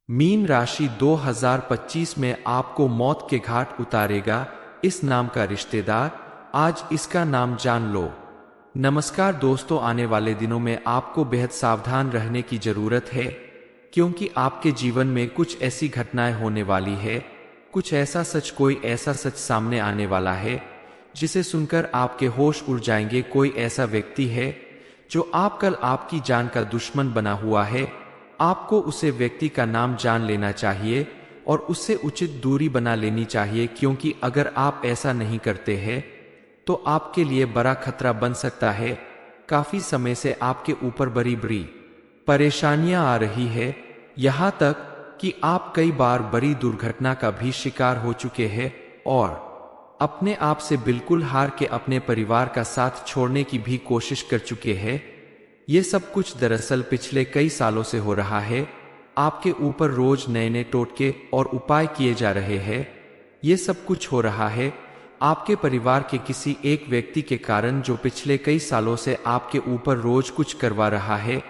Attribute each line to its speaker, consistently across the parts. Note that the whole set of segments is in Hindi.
Speaker 1: मीन राशि 2025 में आपको मौत के घाट उतारेगा इस नाम का रिश्तेदार। आज इसका नाम जान लो। नमस्कार दोस्तों, आने वाले दिनों में आपको बेहद सावधान रहने की जरूरत है, क्योंकि आपके जीवन में कुछ ऐसी घटनाएं होने वाली है, कोई ऐसा सच सामने आने वाला है जिसे सुनकर आपके होश उड़ जाएंगे। कोई ऐसा व्यक्ति है जो कल आपकी जान का दुश्मन बना हुआ है। आपको उसे व्यक्ति का नाम जान लेना चाहिए और उससे उचित दूरी बना लेनी चाहिए, क्योंकि अगर आप ऐसा नहीं करते हैं तो आपके लिए बड़ा खतरा बन सकता है। काफी समय से आपके ऊपर बड़ी बड़ी परेशानियां आ रही है, यहाँ तक कि आप कई बार बड़ी दुर्घटना का भी शिकार हो चुके हैं और अपने आप से बिल्कुल हार के अपने परिवार का साथ छोड़ने की भी कोशिश कर चुके हैं। ये सब कुछ दरअसल पिछले कई सालों से हो रहा है। आपके ऊपर रोज नए नए टोटके और उपाय किए जा रहे हैं। ये सब कुछ हो रहा है आपके परिवार के किसी एक व्यक्ति के कारण, जो पिछले कई सालों से आपके ऊपर रोज कुछ करवा रहा है।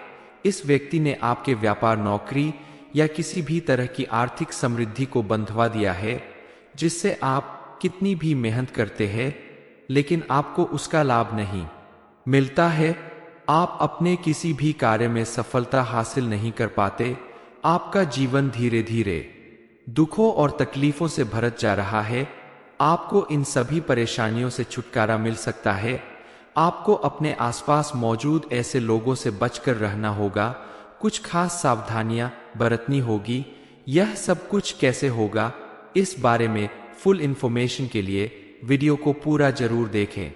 Speaker 1: इस व्यक्ति ने आपके व्यापार, नौकरी या किसी भी तरह की आर्थिक समृद्धि को बंधवा दिया है, जिससे आप कितनी भी मेहनत करते हैं लेकिन आपको उसका लाभ नहीं मिलता है। आप अपने किसी भी कार्य में सफलता हासिल नहीं कर पाते। आपका जीवन धीरे धीरे दुखों और तकलीफों से भरत जा रहा है। आपको इन सभी परेशानियों से छुटकारा मिल सकता है। आपको अपने आसपास मौजूद ऐसे लोगों से बचकर रहना होगा, कुछ खास सावधानियां बरतनी होगी। यह सब कुछ कैसे होगा, इस बारे में फुल इंफॉर्मेशन के लिए वीडियो को पूरा जरूर देखें।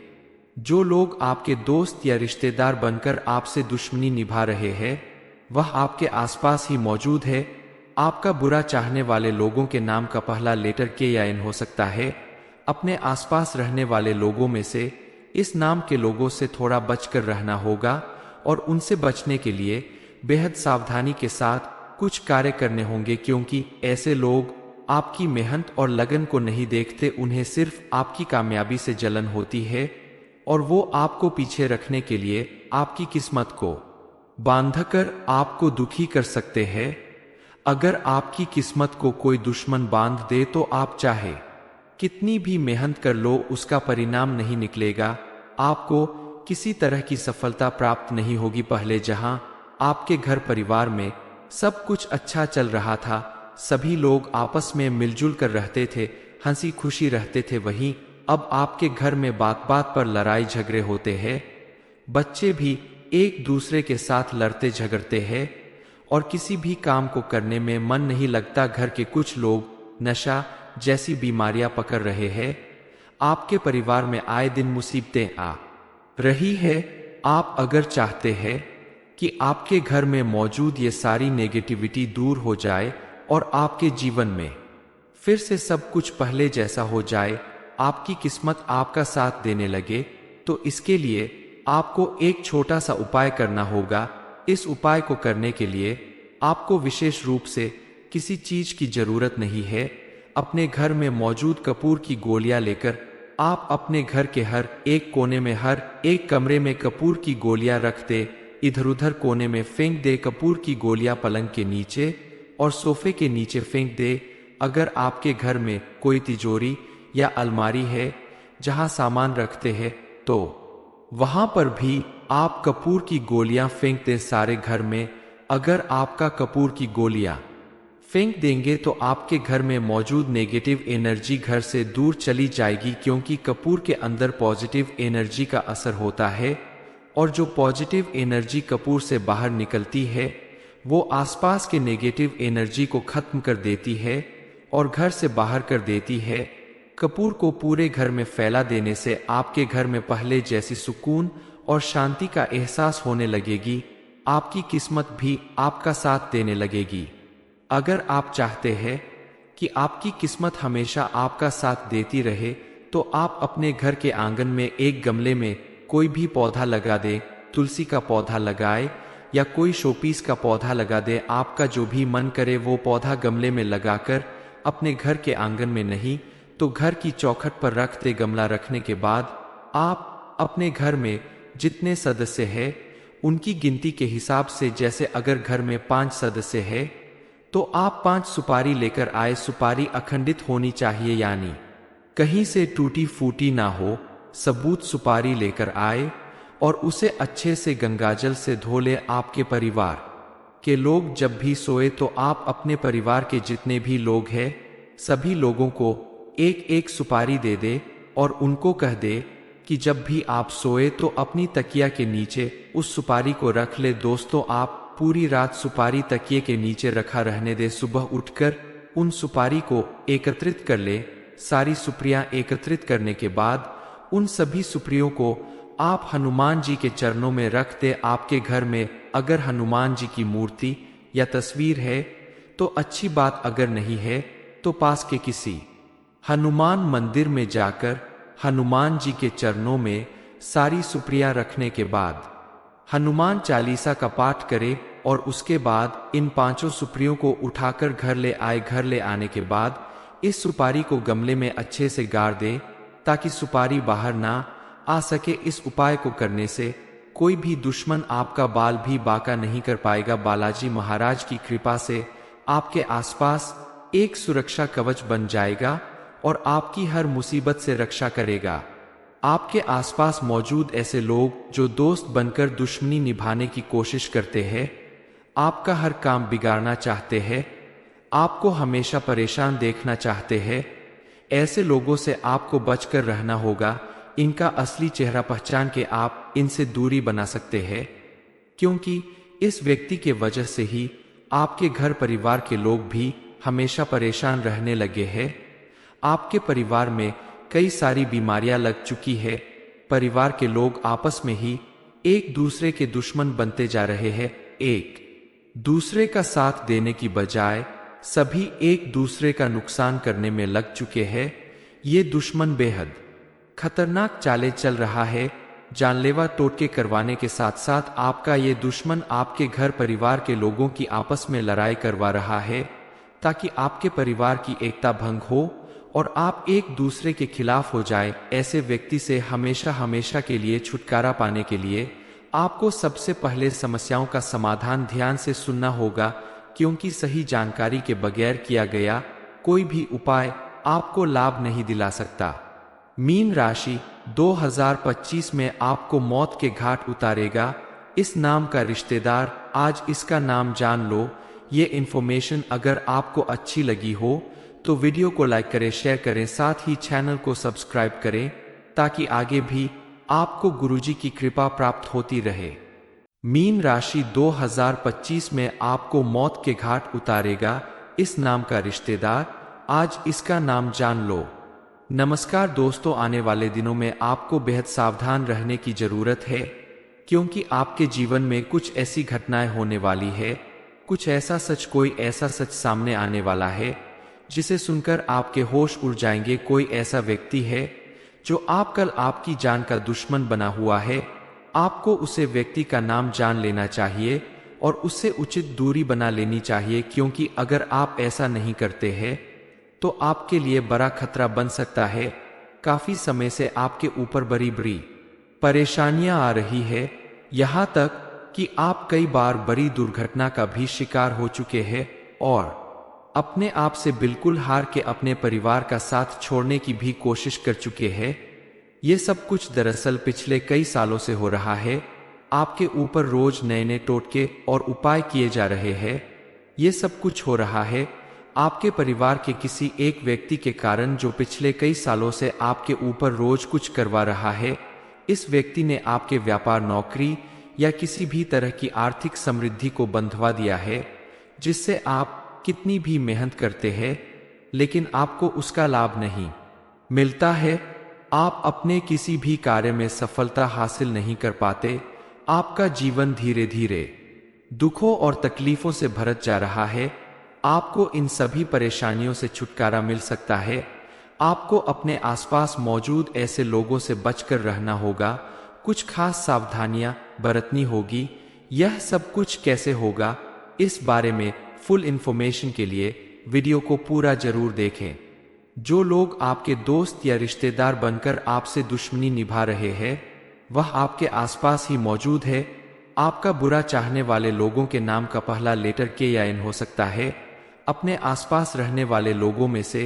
Speaker 1: जो लोग आपके दोस्त या रिश्तेदार बनकर आपसे दुश्मनी निभा रहे हैं, वह आपके आसपास ही मौजूद है। आपका बुरा चाहने वाले लोगों के नाम का पहला लेटर के या एन हो सकता है। अपने आसपास रहने वाले लोगों में से इस नाम के लोगों से थोड़ा बचकर रहना होगा और उनसे बचने के लिए बेहद सावधानी के साथ कुछ कार्य करने होंगे, क्योंकि ऐसे लोग आपकी मेहनत और लगन को नहीं देखते। उन्हें सिर्फ आपकी कामयाबी से जलन होती है और वो आपको पीछे रखने के लिए आपकी किस्मत को बांधकर आपको दुखी कर सकते हैं। अगर आपकी किस्मत को कोई दुश्मन बांध दे तो आप चाहे कितनी भी मेहनत कर लो, उसका परिणाम नहीं निकलेगा। आपको किसी तरह की सफलता प्राप्त नहीं होगी। पहले जहां आपके घर परिवार में सब कुछ अच्छा चल रहा था, सभी लोग आपस में मिलजुल कर रहते थे, हंसी खुशी रहते थे, वहीं अब आपके घर में बात बात पर लड़ाई झगड़े होते हैं। बच्चे भी एक दूसरे के साथ लड़ते झगड़ते हैं और किसी भी काम को करने में मन नहीं लगता। घर के कुछ लोग नशा जैसी बीमारियां पकड़ रहे हैं। आपके परिवार में आए दिन मुसीबतें आ रही है। आप अगर चाहते हैं कि आपके घर में मौजूद ये सारी नेगेटिविटी दूर हो जाए और आपके जीवन में फिर से सब कुछ पहले जैसा हो जाए, आपकी किस्मत आपका साथ देने लगे, तो इसके लिए आपको एक छोटा सा उपाय करना होगा। इस उपाय को करने के लिए आपको विशेष रूप से किसी चीज की जरूरत नहीं है। अपने घर में मौजूद कपूर की गोलियां लेकर आप अपने घर के हर एक कोने में, हर एक कमरे में कपूर की गोलियां रख दे। इधर उधर कोने में फेंक दे। कपूर की गोलियां पलंग के नीचे और सोफे के नीचे फेंक दे। अगर आपके घर में कोई तिजोरी या अलमारी है जहां सामान रखते हैं, तो वहां पर भी आप कपूर की गोलियां फेंक दे सारे घर में। अगर आपका कपूर की गोलियां फेंक देंगे तो आपके घर में मौजूद नेगेटिव एनर्जी घर से दूर चली जाएगी, क्योंकि कपूर के अंदर पॉजिटिव एनर्जी का असर होता है और जो पॉजिटिव एनर्जी कपूर से बाहर निकलती है वो आसपास के नेगेटिव एनर्जी को खत्म कर देती है और घर से बाहर कर देती है। कपूर को पूरे घर में फैला देने से आपके घर में पहले जैसी सुकून और शांति का एहसास होने लगेगी। आपकी किस्मत भी आपका साथ देने लगेगी। अगर आप चाहते हैं कि आपकी किस्मत हमेशा आपका साथ देती रहे, तो आप अपने घर के आंगन में एक गमले में कोई भी पौधा लगा दे। तुलसी का पौधा लगाए या कोई शोपीस का पौधा लगा दे। आपका जो भी मन करे वो पौधा गमले में लगाकर अपने घर के आंगन में नहीं तो घर की चौखट पर रख दे। गमला रखने के बाद आप अपने घर में जितने सदस्य हैं उनकी गिनती के हिसाब से, जैसे अगर घर में 5 सदस्य है तो आप 5 सुपारी लेकर आए। सुपारी अखंडित होनी चाहिए, यानी कहीं से टूटी फूटी ना हो। सबूत सुपारी लेकर आए और उसे अच्छे से गंगाजल से धो ले। आपके परिवार के लोग जब भी सोए तो आप अपने परिवार के जितने भी लोग हैं सभी लोगों को एक एक सुपारी दे दे और उनको कह दे कि जब भी आप सोए तो अपनी तकिया के नीचे उस सुपारी को रख ले। दोस्तों, आप पूरी रात सुपारी तकिए के नीचे रखा रहने दे। सुबह उठकर उन सुपारी को एकत्रित कर ले। सारी सुपारियां एकत्रित करने के बाद उन सभी सुपारियों को आप हनुमान जी के चरणों में रख दे। आपके घर में अगर हनुमान जी की मूर्ति या तस्वीर है तो अच्छी बात, अगर नहीं है तो पास के किसी हनुमान मंदिर में जाकर हनुमान जी के चरणों में सारी सुपारियां रखने के बाद हनुमान चालीसा का पाठ करे और उसके बाद इन 5 सुपारियों को उठाकर घर ले आए। घर ले आने के बाद इस सुपारी को गमले में अच्छे से गाड़ दे ताकि सुपारी बाहर ना आ सके। इस उपाय को करने से कोई भी दुश्मन आपका बाल भी बांका नहीं कर पाएगा। बालाजी महाराज की कृपा से आपके आसपास एक सुरक्षा कवच बन जाएगा और आपकी हर मुसीबत से रक्षा करेगा। आपके आसपास मौजूद ऐसे लोग जो दोस्त बनकर दुश्मनी निभाने की कोशिश करते हैं, आपका हर काम बिगाड़ना चाहते हैं, आपको हमेशा परेशान देखना चाहते हैं, ऐसे लोगों से आपको बचकर रहना होगा। इनका असली चेहरा पहचान के आप इनसे दूरी बना सकते हैं, क्योंकि इस व्यक्ति के वजह से ही आपके घर परिवार के लोग भी हमेशा परेशान रहने लगे हैं। आपके परिवार में कई सारी बीमारियां लग चुकी है। परिवार के लोग आपस में ही एक दूसरे के दुश्मन बनते जा रहे हैं। एक दूसरे का साथ देने की बजाय सभी एक दूसरे का नुकसान करने में लग चुके हैं। ये दुश्मन बेहद खतरनाक चालें चल रहा है। जानलेवा टोटके करवाने के साथ साथ आपका ये दुश्मन आपके घर परिवार के लोगों की आपस में लड़ाई करवा रहा है ताकि आपके परिवार की एकता भंग हो और आप एक दूसरे के खिलाफ हो जाए। ऐसे व्यक्ति से हमेशा हमेशा के लिए छुटकारा पाने के लिए आपको सबसे पहले समस्याओं का समाधान ध्यान से सुनना होगा, क्योंकि सही जानकारी के बगैर किया गया कोई भी उपाय आपको लाभ नहीं दिला सकता। मीन राशि 2025 में आपको मौत के घाट उतारेगा इस नाम का रिश्तेदार। आज इसका नाम जान लो। ये इन्फॉर्मेशन अगर आपको अच्छी लगी हो तो वीडियो को लाइक करें, शेयर करें, साथ ही चैनल को सब्सक्राइब करें ताकि आगे भी आपको गुरुजी की कृपा प्राप्त होती रहे। मीन राशि 2025 में आपको मौत के घाट उतारेगा इस नाम का रिश्तेदार। आज इसका नाम जान लो। नमस्कार दोस्तों, आने वाले दिनों में आपको बेहद सावधान रहने की जरूरत है, क्योंकि आपके जीवन में कुछ ऐसी घटनाएं होने वाली है, कुछ ऐसा सच, कोई ऐसा सच सामने आने वाला है जिसे सुनकर आपके होश उड़ जाएंगे। कोई ऐसा व्यक्ति है जो आप कल आपकी जान का दुश्मन बना हुआ है। आपको उसे व्यक्ति का नाम जान लेना चाहिए और उससे उचित दूरी बना लेनी चाहिए, क्योंकि अगर आप ऐसा नहीं करते हैं तो आपके लिए बड़ा खतरा बन सकता है। काफी समय से आपके ऊपर बड़ी बड़ी परेशानियां आ रही है, यहाँ तक कि आप कई बार बड़ी दुर्घटना का भी शिकार हो चुके हैं और अपने आप से बिल्कुल हार के अपने परिवार का साथ छोड़ने की भी कोशिश कर चुके हैं। ये सब कुछ दरअसल पिछले कई सालों से हो रहा है। आपके ऊपर रोज नए नए टोटके और उपाय किए जा रहे हैं। ये सब कुछ हो रहा है आपके परिवार के किसी एक व्यक्ति के कारण, जो पिछले कई सालों से आपके ऊपर रोज कुछ करवा रहा है। इस व्यक्ति ने आपके व्यापार, नौकरी या किसी भी तरह की आर्थिक समृद्धि को बंधवा दिया है, जिससे आप कितनी भी मेहनत करते हैं लेकिन आपको उसका लाभ नहीं मिलता है। आप अपने किसी भी कार्य में सफलता हासिल नहीं कर पाते। आपका जीवन धीरे धीरे दुखों और तकलीफों से भरत जा रहा है। आपको इन सभी परेशानियों से छुटकारा मिल सकता है। आपको अपने आसपास मौजूद ऐसे लोगों से बचकर रहना होगा। कुछ खास सावधानियां बरतनी होगी। यह सब कुछ कैसे होगा, इस बारे में फुल इंफॉर्मेशन के लिए वीडियो को पूरा जरूर देखें। जो लोग आपके दोस्त या रिश्तेदार बनकर आपसे दुश्मनी निभा रहे हैं, वह आपके आसपास ही मौजूद है। आपका बुरा चाहने वाले लोगों के नाम का पहला लेटर के या एन हो सकता है। अपने आसपास रहने वाले लोगों में से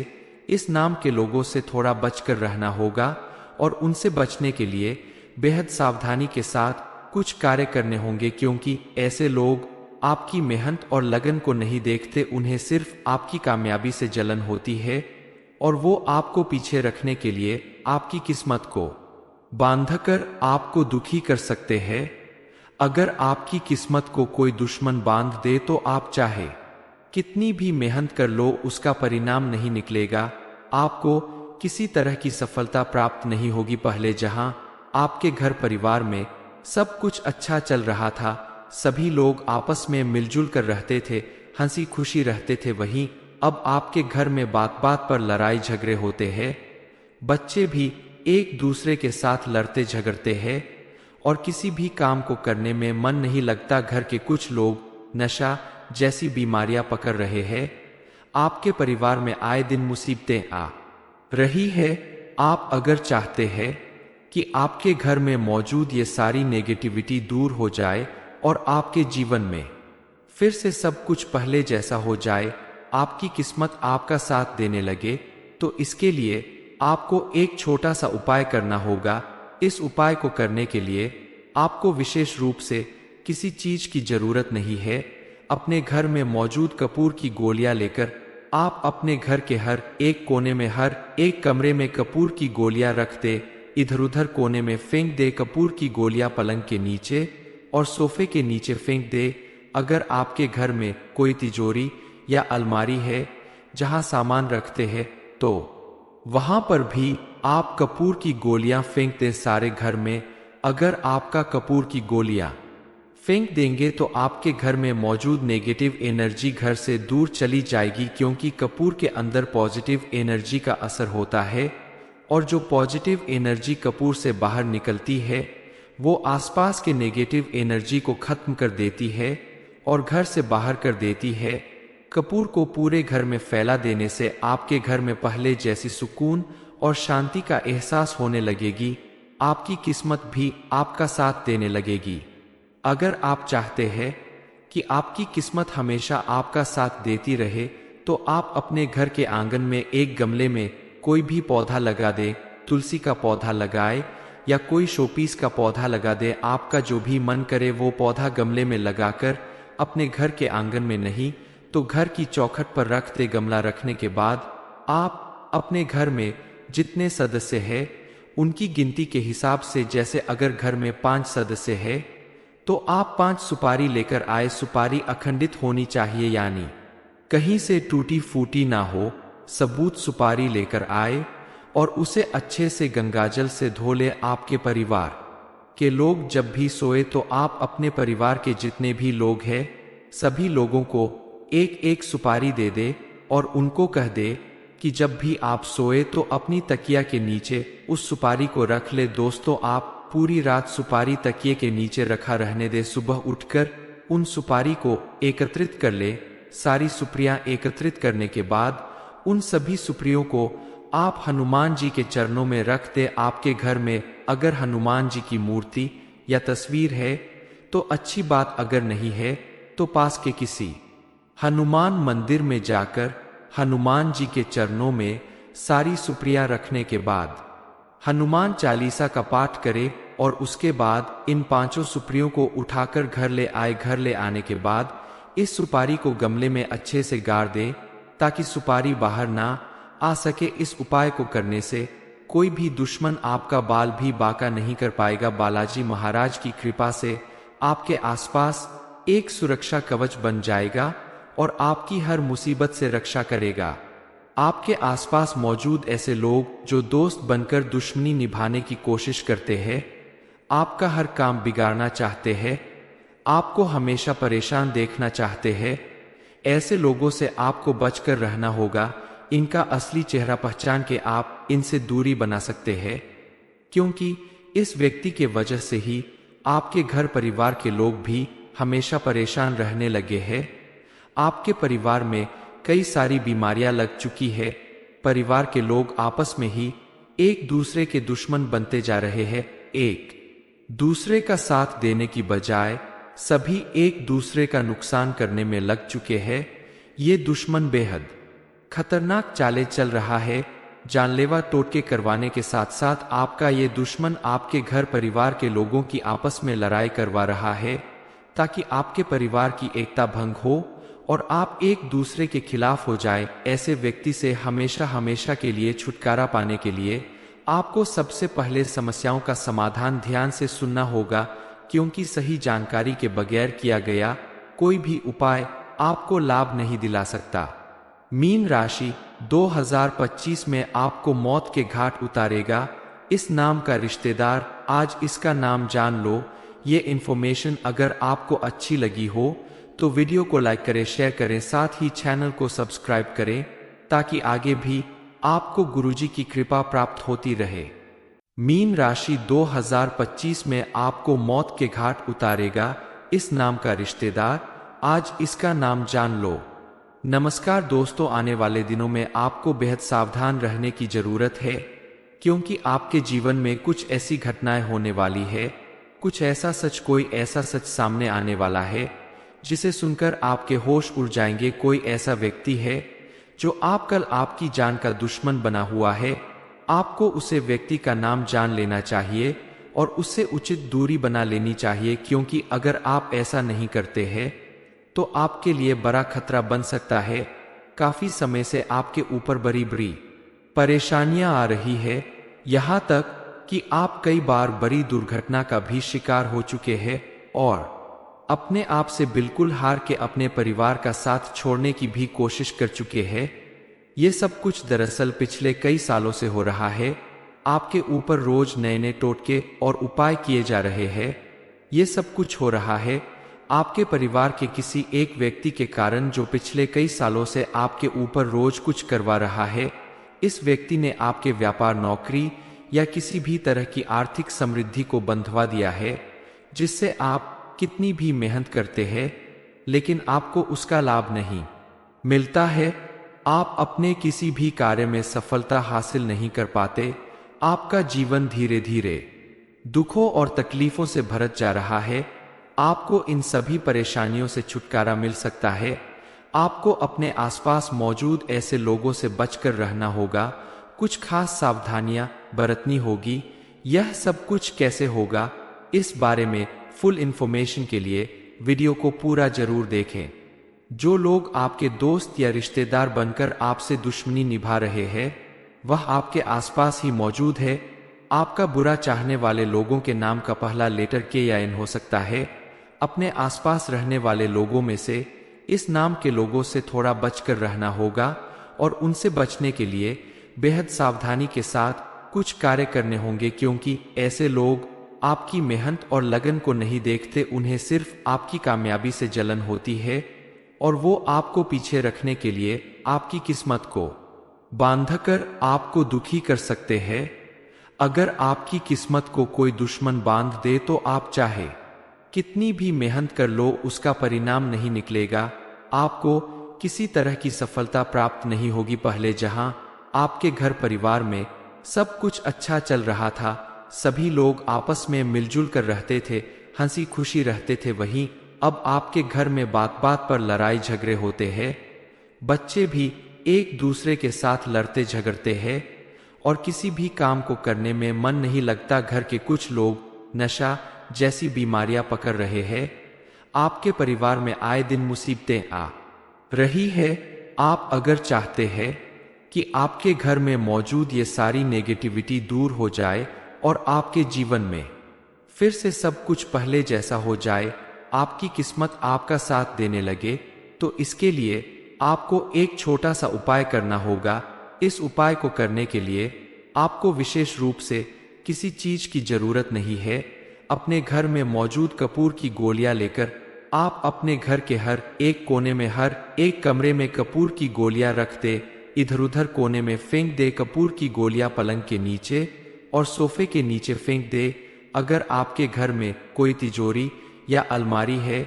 Speaker 1: इस नाम के लोगों से थोड़ा बचकर रहना होगा और उनसे बचने के लिए बेहद सावधानी के साथ कुछ कार्य करने होंगे, क्योंकि ऐसे लोग आपकी मेहनत और लगन को नहीं देखते, उन्हें सिर्फ आपकी कामयाबी से जलन होती है और वो आपको पीछे रखने के लिए आपकी किस्मत को बांधकर आपको दुखी कर सकते हैं। अगर आपकी किस्मत को कोई दुश्मन बांध दे तो आप चाहे कितनी भी मेहनत कर लो, उसका परिणाम नहीं निकलेगा, आपको किसी तरह की सफलता प्राप्त नहीं होगी। पहले जहां आपके घर परिवार में सब कुछ अच्छा चल रहा था, सभी लोग आपस में मिलजुल कर रहते थे, हंसी खुशी रहते थे, वहीं अब आपके घर में बात बात पर लड़ाई झगड़े होते हैं, बच्चे भी एक दूसरे के साथ लड़ते झगड़ते हैं और किसी भी काम को करने में मन नहीं लगता। घर के कुछ लोग नशा जैसी बीमारियां पकड़ रहे हैं। आपके परिवार में आए दिन मुसीबतें आ रही है। आप अगर चाहते हैं कि आपके घर में मौजूद ये सारी नेगेटिविटी दूर हो जाए और आपके जीवन में फिर से सब कुछ पहले जैसा हो जाए, आपकी किस्मत आपका साथ देने लगे, तो इसके लिए आपको एक छोटा सा उपाय करना होगा। इस उपाय को करने के लिए आपको विशेष रूप से किसी चीज की जरूरत नहीं है। अपने घर में मौजूद कपूर की गोलियां लेकर आप अपने घर के हर एक कोने में, हर एक कमरे में कपूर की गोलियां रख दे, इधर उधर कोने में फेंक दे। कपूर की गोलियां पलंग के नीचे और सोफे के नीचे फेंक दे। अगर आपके घर में कोई तिजोरी या अलमारी है जहां सामान रखते हैं, तो वहां पर भी आप कपूर की गोलियां फेंक दें सारे घर में। अगर आपका कपूर की गोलियां फेंक देंगे तो आपके घर में मौजूद नेगेटिव एनर्जी घर से दूर चली जाएगी, क्योंकि कपूर के अंदर पॉजिटिव एनर्जी का असर होता है और जो पॉजिटिव एनर्जी कपूर से बाहर निकलती है वो आसपास के नेगेटिव एनर्जी को खत्म कर देती है और घर से बाहर कर देती है। कपूर को पूरे घर में फैला देने से आपके घर में पहले जैसी सुकून और शांति का एहसास होने लगेगी। आपकी किस्मत भी आपका साथ देने लगेगी। अगर आप चाहते हैं कि आपकी किस्मत हमेशा आपका साथ देती रहे, तो आप अपने घर के आंगन में एक गमले में कोई भी पौधा लगा दे। तुलसी का पौधा लगाए या कोई शोपीस का पौधा लगा दे। आपका जो भी मन करे वो पौधा गमले में लगाकर अपने घर के आंगन में नहीं तो घर की चौखट पर रख दे। गमला रखने के बाद आप अपने घर में जितने सदस्य हैं उनकी गिनती के हिसाब से, जैसे अगर घर में 5 सदस्य है तो आप 5 सुपारी लेकर आए। सुपारी अखंडित होनी चाहिए, यानी कहीं से टूटी फूटी ना हो। सबूत सुपारी लेकर आए और उसे अच्छे से गंगाजल से धो ले। आपके परिवार के लोग जब भी सोए तो आप अपने परिवार के जितने भी लोग हैं सभी लोगों को एक एक सुपारी दे दे और उनको कह दे कि जब भी आप सोए तो अपनी तकिया के नीचे उस सुपारी को रख ले। दोस्तों, आप पूरी रात सुपारी तकिए के नीचे रखा रहने दे। सुबह उठकर उन सुपारी को एकत्रित कर ले। सारी सुपारियां एकत्रित करने के बाद उन सभी सुपारियों को आप हनुमान जी के चरणों में रख दे। आपके घर में अगर हनुमान जी की मूर्ति या तस्वीर है तो अच्छी बात, अगर नहीं है तो पास के किसी हनुमान मंदिर में जाकर हनुमान जी के चरणों में सारी सुपारियां रखने के बाद हनुमान चालीसा का पाठ करे और उसके बाद इन 5 सुपारियों को उठाकर घर ले आए। घर ले आने के बाद इस सुपारी को गमले में अच्छे से गाड़ दे ताकि सुपारी बाहर ना आ सके। इस उपाय को करने से कोई भी दुश्मन आपका बाल भी बांका नहीं कर पाएगा। बालाजी महाराज की कृपा से आपके आसपास एक सुरक्षा कवच बन जाएगा और आपकी हर मुसीबत से रक्षा करेगा। आपके आसपास मौजूद ऐसे लोग जो दोस्त बनकर दुश्मनी निभाने की कोशिश करते हैं, आपका हर काम बिगाड़ना चाहते हैं, आपको हमेशा परेशान देखना चाहते हैं, ऐसे लोगों से आपको बचकर रहना होगा। इनका असली चेहरा पहचान के आप इनसे दूरी बना सकते हैं, क्योंकि इस व्यक्ति के वजह से ही आपके घर परिवार के लोग भी हमेशा परेशान रहने लगे हैं। आपके परिवार में कई सारी बीमारियां लग चुकी है। परिवार के लोग आपस में ही एक दूसरे के दुश्मन बनते जा रहे हैं। एक दूसरे का साथ देने की बजाय सभी एक दूसरे का नुकसान करने में लग चुके हैं। ये दुश्मन बेहद खतरनाक चालें चल रहा है। जानलेवा टोटके करवाने के साथ साथ आपका ये दुश्मन आपके घर परिवार के लोगों की आपस में लड़ाई करवा रहा है, ताकि आपके परिवार की एकता भंग हो और आप एक दूसरे के खिलाफ हो जाए। ऐसे व्यक्ति से हमेशा हमेशा के लिए छुटकारा पाने के लिए आपको सबसे पहले समस्याओं का समाधान ध्यान से सुनना होगा, क्योंकि सही जानकारी के बगैर किया गया कोई भी उपाय आपको लाभ नहीं दिला सकता। मीन राशि 2025 में आपको मौत के घाट उतारेगा इस नाम का रिश्तेदार। आज इसका नाम जान लो। ये इन्फॉर्मेशन अगर आपको अच्छी लगी हो तो वीडियो को लाइक करें, शेयर करें, साथ ही चैनल को सब्सक्राइब करें, ताकि आगे भी आपको गुरुजी की कृपा प्राप्त होती रहे। मीन राशि 2025 में आपको मौत के घाट उतारेगा इस नाम का रिश्तेदार। आज इसका नाम जान लो। नमस्कार दोस्तों, आने वाले दिनों में आपको बेहद सावधान रहने की जरूरत है, क्योंकि आपके जीवन में कुछ ऐसी घटनाएं होने वाली है, कुछ ऐसा सच, कोई ऐसा सच सामने आने वाला है जिसे सुनकर आपके होश उड़ जाएंगे। कोई ऐसा व्यक्ति है जो आप कल आपकी जान का दुश्मन बना हुआ है। आपको उसे व्यक्ति का नाम जान लेना चाहिए और उससे उचित दूरी बना लेनी चाहिए, क्योंकि अगर आप ऐसा नहीं करते हैं तो आपके लिए बड़ा खतरा बन सकता है। काफी समय से आपके ऊपर बड़ी बड़ी परेशानियां आ रही है, यहाँ तक कि आप कई बार बड़ी दुर्घटना का भी शिकार हो चुके हैं और अपने आप से बिल्कुल हार के अपने परिवार का साथ छोड़ने की भी कोशिश कर चुके हैं। ये सब कुछ दरअसल पिछले कई सालों से हो रहा है। आपके ऊपर रोज नए नए टोटके और उपाय किए जा रहे हैं। ये सब कुछ हो रहा है आपके परिवार के किसी एक व्यक्ति के कारण, जो पिछले कई सालों से आपके ऊपर रोज कुछ करवा रहा है। इस व्यक्ति ने आपके व्यापार, नौकरी या किसी भी तरह की आर्थिक समृद्धि को बंधवा दिया है, जिससे आप कितनी भी मेहनत करते हैं लेकिन आपको उसका लाभ नहीं मिलता है। आप अपने किसी भी कार्य में सफलता हासिल नहीं कर पाते। आपका जीवन धीरे धीरे दुखों और तकलीफों से भरत जा रहा है। आपको इन सभी परेशानियों से छुटकारा मिल सकता है। आपको अपने आसपास मौजूद ऐसे लोगों से बचकर रहना होगा, कुछ खास सावधानियां बरतनी होगी। यह सब कुछ कैसे होगा, इस बारे में फुल इंफॉर्मेशन के लिए वीडियो को पूरा जरूर देखें। जो लोग आपके दोस्त या रिश्तेदार बनकर आपसे दुश्मनी निभा रहे हैं, वह आपके आसपास ही मौजूद है। आपका बुरा चाहने वाले लोगों के नाम का पहला लेटर के या एन हो सकता है। अपने आसपास रहने वाले लोगों में से इस नाम के लोगों से थोड़ा बचकर रहना होगा और उनसे बचने के लिए बेहद सावधानी के साथ कुछ कार्य करने होंगे, क्योंकि ऐसे लोग आपकी मेहनत और लगन को नहीं देखते। उन्हें सिर्फ आपकी कामयाबी से जलन होती है और वो आपको पीछे रखने के लिए आपकी किस्मत को बांधकर आपको दुखी कर सकते हैं। अगर आपकी किस्मत को कोई दुश्मन बांध दे तो आप चाहे कितनी भी मेहनत कर लो, उसका परिणाम नहीं निकलेगा। आपको किसी तरह की सफलता प्राप्त नहीं होगी। पहले जहां आपके घर परिवार में सब कुछ अच्छा चल रहा था, सभी लोग आपस में मिलजुल कर रहते थे, हंसी खुशी रहते थे, वहीं अब आपके घर में बात बात पर लड़ाई झगड़े होते हैं। बच्चे भी एक दूसरे के साथ लड़ते झगड़ते हैं और किसी भी काम को करने में मन नहीं लगता। घर के कुछ लोग नशा जैसी बीमारियां पकड़ रहे हैं। आपके परिवार में आए दिन मुसीबतें आ रही है। आप अगर चाहते हैं कि आपके घर में मौजूद ये सारी नेगेटिविटी दूर हो जाए और आपके जीवन में फिर से सब कुछ पहले जैसा हो जाए, आपकी किस्मत आपका साथ देने लगे, तो इसके लिए आपको एक छोटा सा उपाय करना होगा। इस उपाय को करने के लिए आपको विशेष रूप से किसी चीज की जरूरत नहीं है। अपने घर में मौजूद कपूर की गोलियां लेकर आप अपने घर के हर एक कोने में, हर एक कमरे में कपूर की गोलियां रख दे। इधर उधर कोने में फेंक दे। कपूर की गोलियां पलंग के नीचे और सोफे के नीचे फेंक दे। अगर आपके घर में कोई तिजोरी या अलमारी है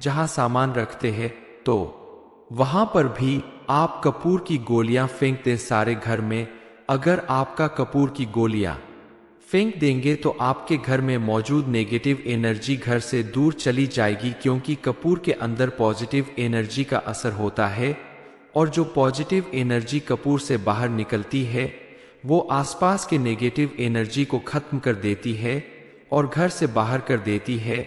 Speaker 1: जहां सामान रखते हैं, तो वहां पर भी आप कपूर की गोलियां फेंक दे सारे घर में। अगर आपका कपूर की गोलियां फेंक देंगे तो आपके घर में मौजूद नेगेटिव एनर्जी घर से दूर चली जाएगी, क्योंकि कपूर के अंदर पॉजिटिव एनर्जी का असर होता है। और जो पॉजिटिव एनर्जी कपूर से बाहर निकलती है वो आसपास के नेगेटिव एनर्जी को खत्म कर देती है और घर से बाहर कर देती है।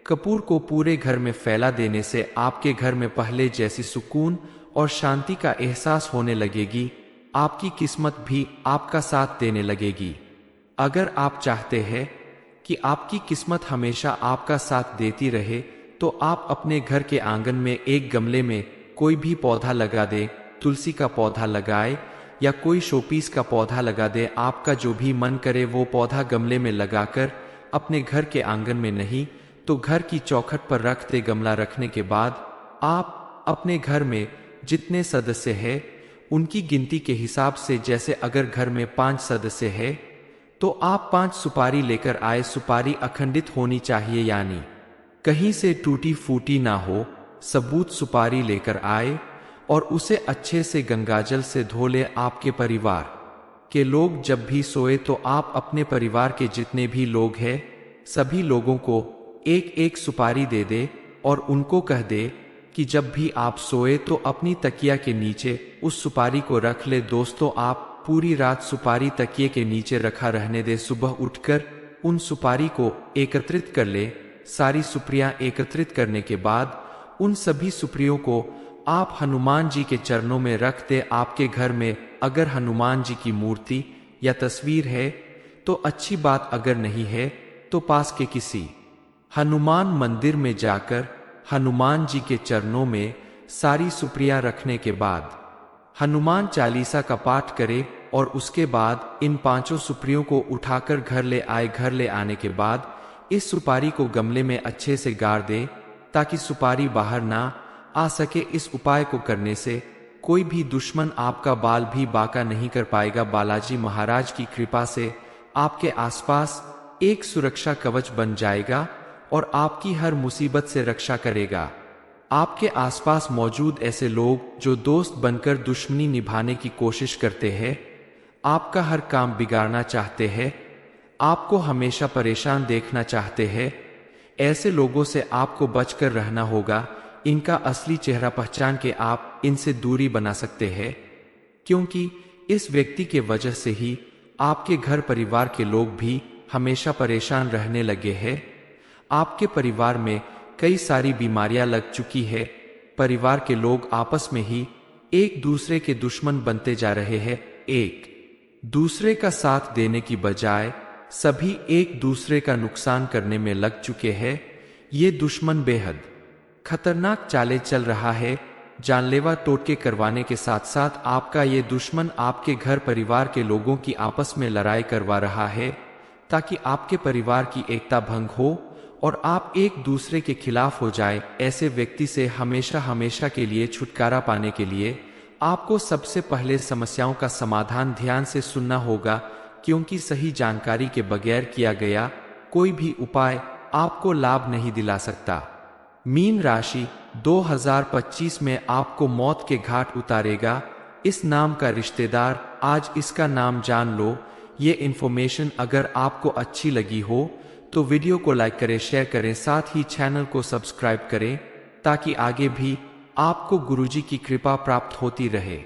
Speaker 1: कपूर को पूरे घर में फैला देने से आपके घर में पहले जैसी सुकून और शांति का एहसास होने लगेगी। आपकी किस्मत भी आपका साथ देने लगेगी। अगर आप चाहते हैं कि आपकी किस्मत हमेशा आपका साथ देती रहे तो आप अपने घर के आंगन में एक गमले में कोई भी पौधा लगा दे। तुलसी का पौधा लगाए या कोई शोपीस का पौधा लगा दे। आपका जो भी मन करे वो पौधा गमले में लगाकर अपने घर के आंगन में नहीं तो घर की चौखट पर रख दे। गमला रखने के बाद आप अपने घर में जितने सदस्य हैं उनकी गिनती के हिसाब से, जैसे अगर घर में 5 सदस्य हैं तो आप 5 सुपारी लेकर आए। सुपारी अखंडित होनी चाहिए, यानी कहीं से टूटी फूटी ना हो। सबूत सुपारी लेकर आए और उसे अच्छे से गंगाजल से धो ले। आपके परिवार के लोग जब भी सोए तो आप अपने परिवार के जितने भी लोग हैं सभी लोगों को एक एक सुपारी दे दे और उनको कह दे कि जब भी आप सोए तो अपनी तकिया के नीचे उस सुपारी को रख ले। दोस्तों, आप पूरी रात सुपारी तकिए के नीचे रखा रहने दे। सुबह उठकर उन सुपारी को एकत्रित कर ले। सारी सुपारियां एकत्रित करने के बाद उन सभी सुपारियों को आप हनुमान जी के चरणों में रख दे। आपके घर में अगर हनुमान जी की मूर्ति या तस्वीर है तो अच्छी बात, अगर नहीं है तो पास के किसी हनुमान मंदिर में जाकर हनुमान जी के चरणों में सारी सुपारियां रखने के बाद हनुमान चालीसा का पाठ करे और उसके बाद इन 5 सुपारियों को उठाकर घर ले आए। घर ले आने के बाद इस सुपारी को गमले में अच्छे से गाड़ दे ताकि सुपारी बाहर ना आ सके। इस उपाय को करने से कोई भी दुश्मन आपका बाल भी बांका नहीं कर पाएगा। बालाजी महाराज की कृपा से आपके आसपास एक सुरक्षा कवच बन जाएगा और आपकी हर मुसीबत से रक्षा करेगा। आपके आसपास मौजूद ऐसे लोग जो दोस्त बनकर दुश्मनी निभाने की कोशिश करते हैं, आपका हर काम बिगाड़ना चाहते हैं, आपको हमेशा परेशान देखना चाहते हैं, ऐसे लोगों से आपको बचकर रहना होगा। इनका असली चेहरा पहचान के आप इनसे दूरी बना सकते हैं, क्योंकि इस व्यक्ति के वजह से ही आपके घर परिवार के लोग भी हमेशा परेशान रहने लगे हैं। आपके परिवार में कई सारी बीमारियां लग चुकी है। परिवार के लोग आपस में ही एक दूसरे के दुश्मन बनते जा रहे हैं। एक दूसरे का साथ देने की बजाय सभी एक दूसरे का नुकसान करने में लग चुके हैं। ये दुश्मन बेहद खतरनाक चालें चल रहा है। जानलेवा टोटके करवाने के साथ साथ आपका ये दुश्मन आपके घर परिवार के लोगों की आपस में लड़ाई करवा रहा है ताकि आपके परिवार की एकता भंग हो और आप एक दूसरे के खिलाफ हो जाए। ऐसे व्यक्ति से हमेशा हमेशा के लिए छुटकारा पाने के लिए आपको सबसे पहले समस्याओं का समाधान ध्यान से सुनना होगा, क्योंकि सही जानकारी के बगैर किया गया कोई भी उपाय आपको लाभ नहीं दिला सकता। मीन राशि 2025 में आपको मौत के घाट उतारेगा इस नाम का रिश्तेदार। आज इसका नाम जान लो। ये इन्फॉर्मेशन अगर आपको अच्छी लगी हो तो वीडियो को लाइक करें, शेयर करें, साथ ही चैनल को सब्सक्राइब करें ताकि आगे भी आपको गुरुजी की कृपा प्राप्त होती रहे।